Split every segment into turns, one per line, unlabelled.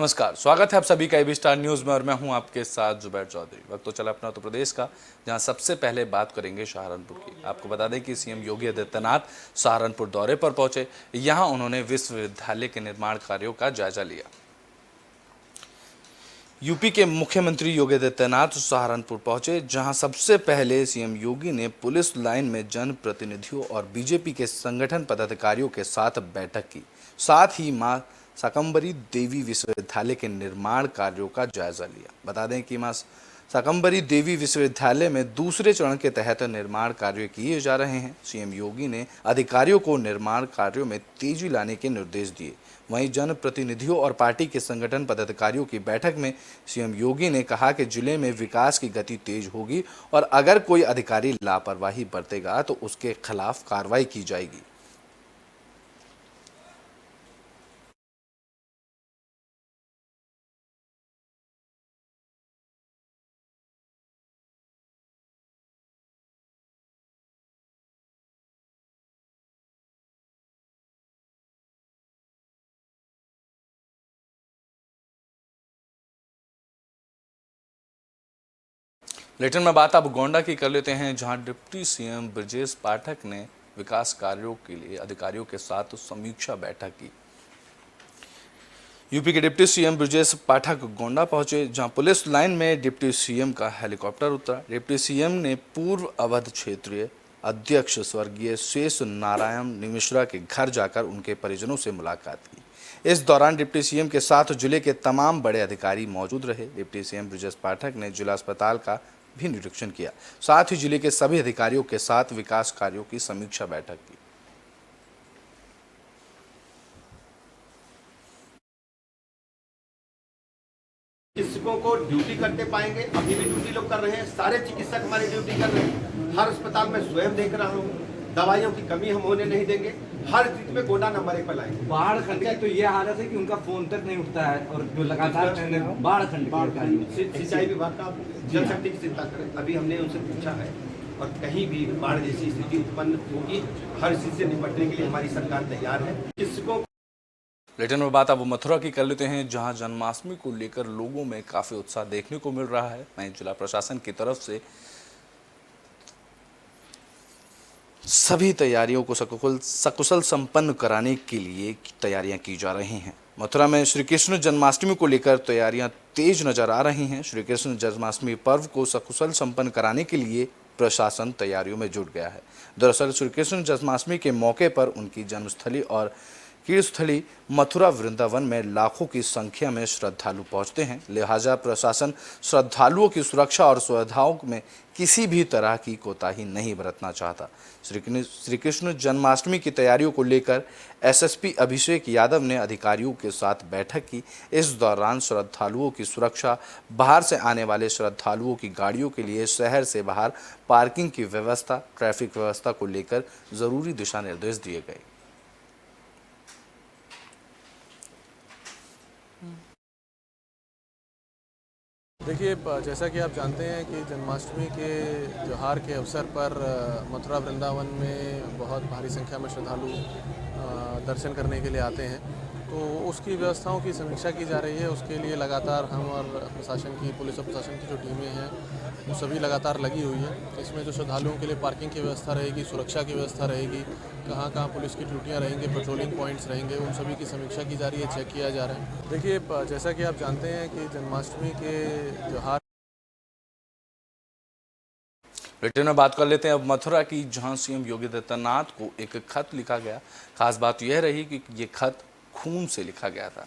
नमस्कार, स्वागत है आप सभी का एबी स्टार न्यूज में और मैं हूं आपके साथ जुबैर चौधरी। वक्त तो चला अपना उत्तर प्रदेश का, जहां सबसे पहले बात करेंगे सहारनपुर की। आपको बता दें कि सीएम योगी आदित्यनाथ सहारनपुर दौरे पर पहुंचे। यहां उन्होंने विश्वविद्यालय के निर्माण कार्यों का जायजा लिया। यूपी के मुख्यमंत्री योगी आदित्यनाथ सहारनपुर पहुंचे, जहां सबसे पहले सीएम योगी ने पुलिस लाइन में जनप्रतिनिधियों और बीजेपी के संगठन पदाधिकारियों के साथ बैठक की। साथ ही मां शाकंभरी देवी विश्वविद्यालय के निर्माण कार्यों का जायजा लिया। बता दें कि मां शाकंभरी देवी विश्वविद्यालय में दूसरे चरण के तहत निर्माण कार्य किए जा रहे हैं। सीएम योगी ने अधिकारियों को निर्माण कार्यों में तेजी लाने के निर्देश दिए। वहीं जनप्रतिनिधियों और पार्टी के संगठन पदाधिकारियों की बैठक में सीएम योगी ने कहा कि जिले में विकास की गति तेज होगी और अगर कोई अधिकारी लापरवाही बरतेगा तो उसके खिलाफ कार्रवाई की जाएगी। लेकिन में बात अब गोंडा की कर लेते हैं, जहां डिप्टी सीएम ब्रजेश पाठक ने विकास कार्यों के लिए अधिकारियों के साथ समीक्षा बैठक की। यूपी के डिप्टी सीएम ब्रजेश पाठक गोंडा पहुंचे, जहां पुलिस लाइन में डिप्टी सीएम का हेलीकॉप्टर उतरा। डिप्टी सीएम ने पूर्व अवध क्षेत्रीय अध्यक्ष स्वर्गीय शेष नारायण मिश्रा के घर जाकर उनके परिजनों से मुलाकात की। इस दौरान डिप्टी सीएम के साथ जिले के तमाम बड़े अधिकारी मौजूद रहे। डिप्टी सीएम ब्रजेश पाठक ने जिला अस्पताल का भी निरीक्षण किया। साथ ही जिले के सभी अधिकारियों के साथ विकास कार्यों की समीक्षा बैठक की।
चिकित्सकों को ड्यूटी करते पाएंगे, अभी भी ड्यूटी लोग कर रहे हैं, सारे चिकित्सक हमारे ड्यूटी कर रहे हैं। हर अस्पताल में स्वयं देख रहा हूँ, दवाइयों की कमी हम होने नहीं देंगे। हर स्थिति में गोंडा नंबर 1 पर लाएंगे।
बाढ़ खंड की तो ये हालत है कि उनका फोन तक नहीं उठता है और जो लगातार बाढ़ खंड
सिंचाई विभाग का जल शक्ति की चिंता करें। अभी हमने उनसे पूछा है और कहीं भी बाढ़ जैसी स्थिति उत्पन्न होगी, हर स्थिति से निपटने के लिए हमारी सरकार तैयार है। चिकित्सकों
लेकिन में बात अब मथुरा की कर लेते हैं, जहां जन्माष्टमी को लेकर लोगों में काफी उत्साह देखने को मिल रहा है। वहीं जिला प्रशासन की तरफ से सभी तैयारियों को सकुशल संपन्न कराने के लिए तैयारियां की जा रही हैं। मथुरा में श्री कृष्ण जन्माष्टमी को लेकर तैयारियां तेज नजर आ रही हैं। श्री कृष्ण जन्माष्टमी पर्व को सकुशल संपन्न कराने के लिए प्रशासन तैयारियों में जुट गया है। दरअसल श्री कृष्ण जन्माष्टमी के मौके पर उनकी जन्मस्थली और तीर्थस्थली मथुरा वृंदावन में लाखों की संख्या में श्रद्धालु पहुंचते हैं। लिहाजा प्रशासन श्रद्धालुओं की सुरक्षा और सुविधाओं में किसी भी तरह की कोताही नहीं बरतना चाहता। श्री कृष्ण जन्माष्टमी की तैयारियों को लेकर एसएसपी अभिषेक यादव ने अधिकारियों के साथ बैठक की। इस दौरान श्रद्धालुओं की सुरक्षा, बाहर से आने वाले श्रद्धालुओं की गाड़ियों के लिए शहर से बाहर पार्किंग की व्यवस्था, ट्रैफिक व्यवस्था को लेकर जरूरी दिशा निर्देश दिए गए।
देखिए, जैसा कि आप जानते हैं कि जन्माष्टमी के त्यौहार के अवसर पर मथुरा वृंदावन में बहुत भारी संख्या में श्रद्धालु दर्शन करने के लिए आते हैं। तो उसकी व्यवस्थाओं की समीक्षा की जा रही है। उसके लिए लगातार हम और प्रशासन की, पुलिस और प्रशासन की जो टीमें हैं वो सभी लगातार लगी हुई है। इसमें जो श्रद्धालुओं के लिए पार्किंग की व्यवस्था रहेगी, सुरक्षा की व्यवस्था रहेगी, कहाँ कहाँ पुलिस की ड्यूटियाँ रहेंगी, पेट्रोलिंग पॉइंट्स रहेंगे, उन सभी की समीक्षा की जा रही है, चेक किया जा रहा है। देखिए, जैसा कि आप जानते हैं कि जन्माष्टमी के त्यौहार
ब्रिटेन में बात कर लेते हैं अब मथुरा की, जहां सीएम योगी आदित्यनाथ को एक खत लिखा गया। खास बात यह रही कि ये खत खून से लिखा गया था।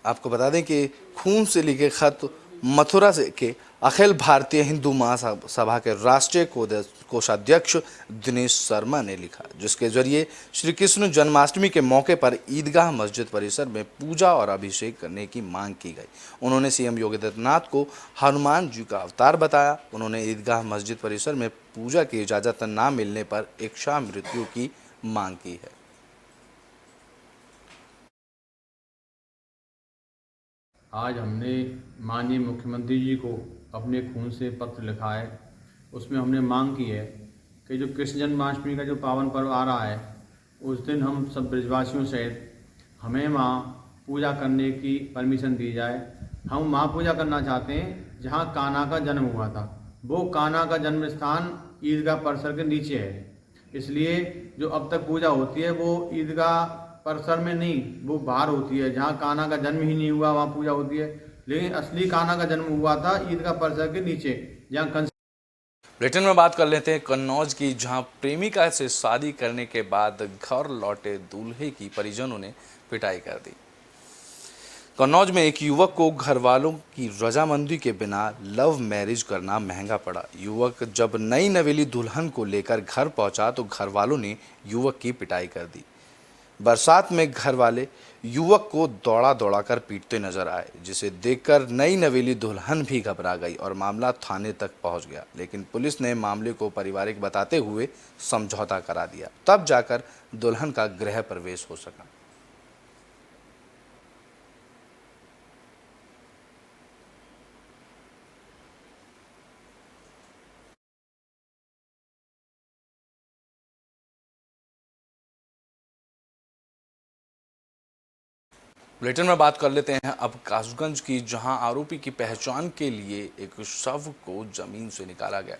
आपको बता दें कि खून से लिखे खत मथुरा से के अखिल भारतीय हिंदू महासभा के राष्ट्रीय कोषाध्यक्ष दिनेश शर्मा ने लिखा, जिसके जरिए श्री कृष्ण जन्माष्टमी के मौके पर ईदगाह मस्जिद परिसर में पूजा और अभिषेक करने की मांग की गई। उन्होंने सीएम योगी आदित्यनाथ को हनुमान जी का अवतार बताया। उन्होंने ईदगाह मस्जिद परिसर में पूजा की इजाजत न मिलने पर इच्छा मृत्यु की मांग की है।
आज हमने माननीय मुख्यमंत्री जी को अपने खून से पत्र लिखा है। उसमें हमने मांग की है कि जो कृष्ण जन्माष्टमी का जो पावन पर्व आ रहा है, उस दिन हम सब ब्रजवासियों सहित हमें वहाँ पूजा करने की परमिशन दी जाए। हम वहाँ पूजा करना चाहते हैं जहाँ कान्हा का जन्म हुआ था। वो कान्हा का जन्म स्थान ईदगाह परिसर के नीचे है, इसलिए जो अब तक पूजा होती है वो ईदगाह परिसर में नहीं, वो बाहर होती है। जहाँ कान्हा का जन्म ही नहीं हुआ वहाँ पूजा होती है, लेकिन असली कान्हा का जन्म हुआ था ईदगाह परिसर के नीचे, जहाँ
ब्रिटेन में बात कर लेते हैं कन्नौज की, जहां प्रेमिका से शादी करने के बाद घर लौटे दूल्हे की परिजनों ने पिटाई कर दी। कन्नौज में एक युवक को घर वालों की रजामंदी के बिना लव मैरिज करना महंगा पड़ा। युवक जब नई नवेली दुल्हन को लेकर घर पहुंचा तो घर वालों ने युवक की पिटाई कर दी। बरसात में घर वाले युवक को दौड़ा दौड़ा कर पीटते नजर आए, जिसे देखकर नई नवेली दुल्हन भी घबरा गई और मामला थाने तक पहुंच गया। लेकिन पुलिस ने मामले को पारिवारिक बताते हुए समझौता करा दिया, तब जाकर दुल्हन का गृह प्रवेश हो सका। बुलेटिन में बात कर लेते हैं अब कासगंज की, जहां आरोपी की पहचान के लिए एक शव को जमीन से निकाला गया।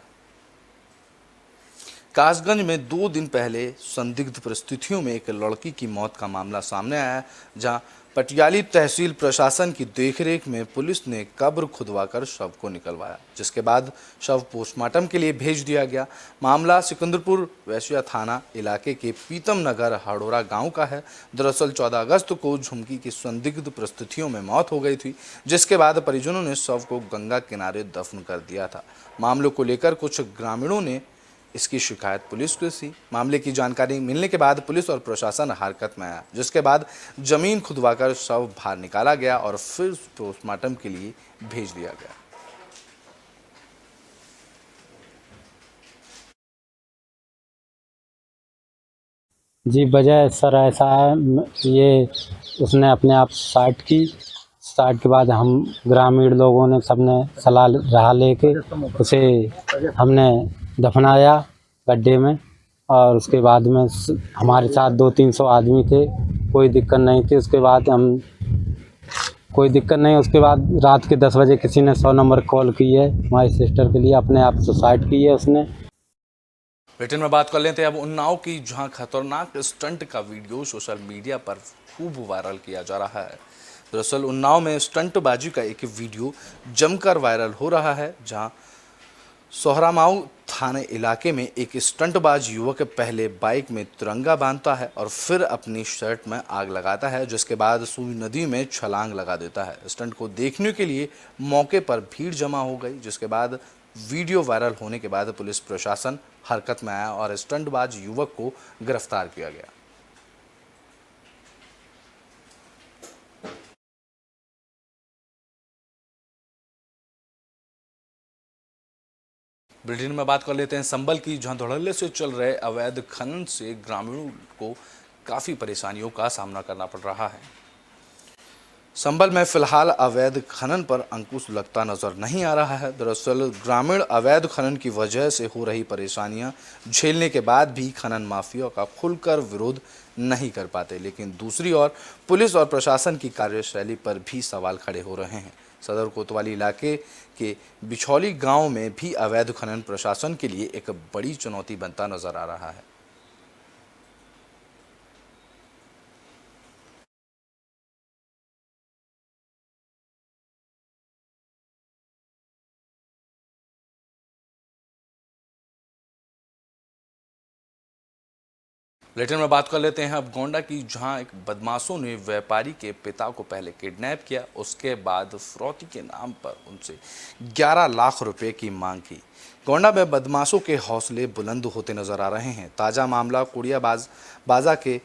कासगंज में 2 दिन पहले संदिग्ध परिस्थितियों में एक लड़की की मौत का मामला सामने आया, जहां पटियाली तहसील प्रशासन की देखरेख में पुलिस ने कब्र खुदवाकर शव को निकलवाया, जिसके बाद शव पोस्टमार्टम के लिए भेज दिया गया। मामला सिकंदरपुर वैश्या थाना इलाके के पीतम नगर हड़ोरा गांव का है। दरअसल 14 अगस्त को झुमकी की संदिग्ध परिस्थितियों में मौत हो गई थी, जिसके बाद परिजनों ने शव को गंगा किनारे दफन कर दिया था। मामले को लेकर कुछ ग्रामीणों ने इसकी शिकायत पुलिस को दी। मामले की जानकारी मिलने के बाद पुलिस और प्रशासन हरकत में आया, जिसके बाद जमीन खुदवाकर शव बाहर निकाला गया और फिर पोस्टमार्टम के लिए भेज दिया गया।
जी वजह सर ऐसा है, ये उसने अपने आप स्टार्ट की। स्टार्ट के बाद हम ग्रामीण लोगों ने सबने सलाह राह लेके उसे हमने दफनाया गड्ढे में, और उसके बाद में हमारे साथ 200-300 आदमी थे, कोई दिक्कत नहीं थी। उसके बाद उसके बाद रात के 10 बजे किसी ने 100 नंबर कॉल की है हमारी सिस्टर के लिए, अपने आप सुसाइड की है उसने।
ब्रिटेन में बात कर लेते हैं अब उन्नाव की, जहां खतरनाक स्टंट का वीडियो सोशल मीडिया पर खूब वायरल किया जा रहा है। दरअसल उन्नाव में स्टंटबाजी का एक वीडियो जमकर वायरल हो रहा है, जहां सोहरामाऊ थाने इलाके में एक स्टंटबाज युवक पहले बाइक में तिरंगा बांधता है और फिर अपनी शर्ट में आग लगाता है, जिसके बाद सुई नदी में छलांग लगा देता है। स्टंट को देखने के लिए मौके पर भीड़ जमा हो गई, जिसके बाद वीडियो वायरल होने के बाद पुलिस प्रशासन हरकत में आया और स्टंटबाज युवक को गिरफ्तार किया गया। ब्रिटेन में बात कर लेते हैं संभल की, जहां धड़ल्ले से चल रहे अवैध खनन से ग्रामीणों को काफ़ी परेशानियों का सामना करना पड़ रहा है। संभल में फिलहाल अवैध खनन पर अंकुश लगता नजर नहीं आ रहा है। दरअसल ग्रामीण अवैध खनन की वजह से हो रही परेशानियां झेलने के बाद भी खनन माफिया का खुलकर विरोध नहीं कर पाते, लेकिन दूसरी ओर पुलिस और प्रशासन की कार्यशैली पर भी सवाल खड़े हो रहे हैं। सदर कोतवाली इलाके के बिछौली गांव में भी अवैध खनन प्रशासन के लिए एक बड़ी चुनौती बनता नजर आ रहा है। बुलेटिन में बात कर लेते हैं अब गोंडा की, जहां एक बदमाशों ने व्यापारी के पिता को पहले किडनैप किया, उसके बाद फिरौती के नाम पर उनसे 11 लाख रुपए की मांग की। गोंडा में बदमाशों के हौसले बुलंद होते नजर आ रहे हैं। ताज़ा मामला कुड़िया बाजा के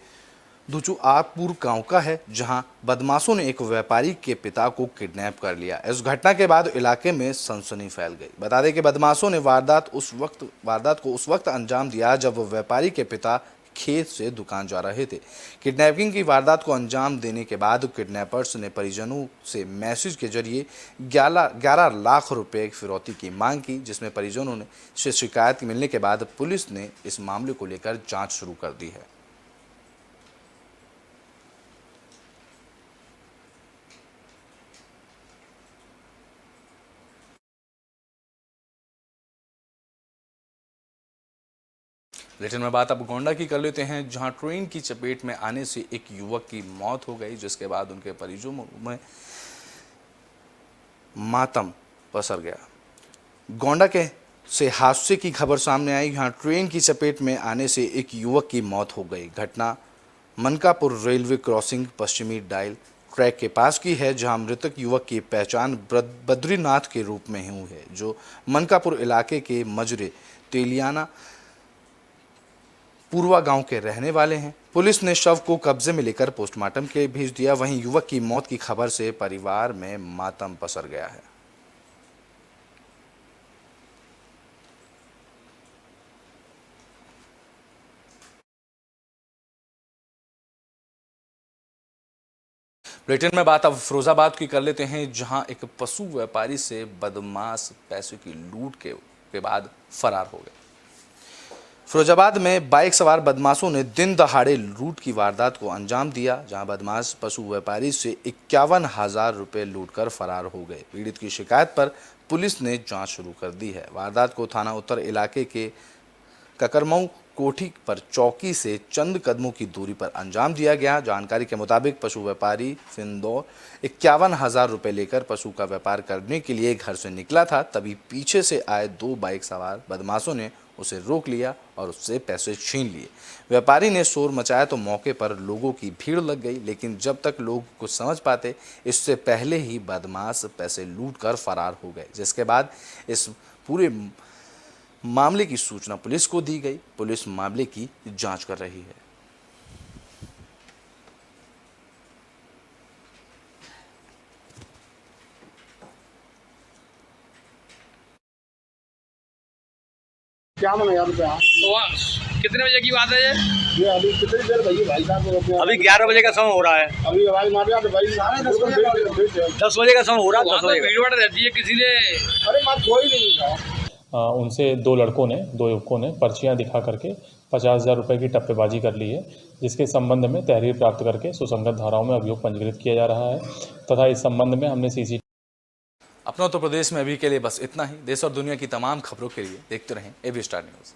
दुचुआपुर गांव का है, जहां बदमाशों ने एक व्यापारी के पिता को किडनैप कर लिया। इस घटना के बाद इलाके में सनसनी फैल गई। बता दें कि बदमाशों ने वारदात को उस वक्त अंजाम दिया जब व्यापारी के पिता खेत से दुकान जा रहे थे। किडनैपिंग की वारदात को अंजाम देने के बाद किडनैपर्स ने परिजनों से मैसेज के जरिए 11 लाख रुपए फिरौती की मांग की, जिसमें परिजनों से शिकायत मिलने के बाद पुलिस ने इस मामले को लेकर जांच शुरू कर दी है। बुलेटिन में बात अब गोंडा की कर लेते हैं, जहां ट्रेन की चपेट में आने से एक युवक की मौत हो गई, जिसके बाद उनके परिजनों में मातम पसर गया। गोंडा के से हादसे की खबर सामने आई। यहां ट्रेन की चपेट में आने से एक युवक की मौत हो गई। घटना मनकापुर रेलवे क्रॉसिंग पश्चिमी डायल ट्रैक के पास की है, जहां मृतक युवक की पहचान बद्रीनाथ के रूप में हुई है, जो मनकापुर इलाके के मजरे तेलियाना पूर्वा गांव के रहने वाले हैं। पुलिस ने शव को कब्जे में लेकर पोस्टमार्टम के लिए भेज दिया। वहीं युवक की मौत की खबर से परिवार में मातम पसर गया है। बुलेटिन में बात अब फिरोजाबाद की कर लेते हैं, जहां एक पशु व्यापारी से बदमाश पैसे की लूट के बाद फरार हो गए। फिरोजाबाद में बाइक सवार बदमाशों ने दिन दहाड़े लूट की वारदात को अंजाम दिया, जहां बदमाश पशु व्यापारी से 51,000 रुपये लूटकर फरार हो गए। पीड़ित की शिकायत पर पुलिस ने जांच शुरू कर दी है। वारदात को थाना उत्तर इलाके के ककरमऊ कोठी पर चौकी से चंद कदमों की दूरी पर अंजाम दिया गया। जानकारी के मुताबिक पशु व्यापारी फिंदौर 51,000 रुपये लेकर पशु का व्यापार करने के लिए घर से निकला था। तभी पीछे से आए 2 बाइक सवार बदमाशों ने उसे रोक लिया और उससे पैसे छीन लिए। व्यापारी ने शोर मचाया तो मौके पर लोगों की भीड़ लग गई, लेकिन जब तक लोग कुछ समझ पाते इससे पहले ही बदमाश पैसे लूटकर फरार हो गए, जिसके बाद इस पूरे मामले की सूचना पुलिस को दी गई। पुलिस मामले की जांच कर रही है।
क्या मन है यार रुपया?
तो कितने बजे की बात है ये?
अभी कितनी देर भई भाई साहब?
अभी 11 बजे का समय हो रहा है।
अभी आवाज मार रहा तो भाई
10 बजे का समय हो रहा है। 10 बजे भीड़ रहती है किसी ने।
अरे मार कोई नहीं था।
उनसे 2 युवकों ने पर्चियां दिखा करके 50,000 रुपये की टप्पेबाजी कर ली है, जिसके संबंध में तहरीर प्राप्त करके सुसंगत धाराओं में अभियोग पंजीकृत किया जा रहा है तथा इस संबंध में हमने CCTV।
अपना उत्तर प्रदेश में अभी के लिए बस इतना ही। देश और दुनिया की तमाम खबरों के लिए देखते रहें AB स्टार न्यूज़।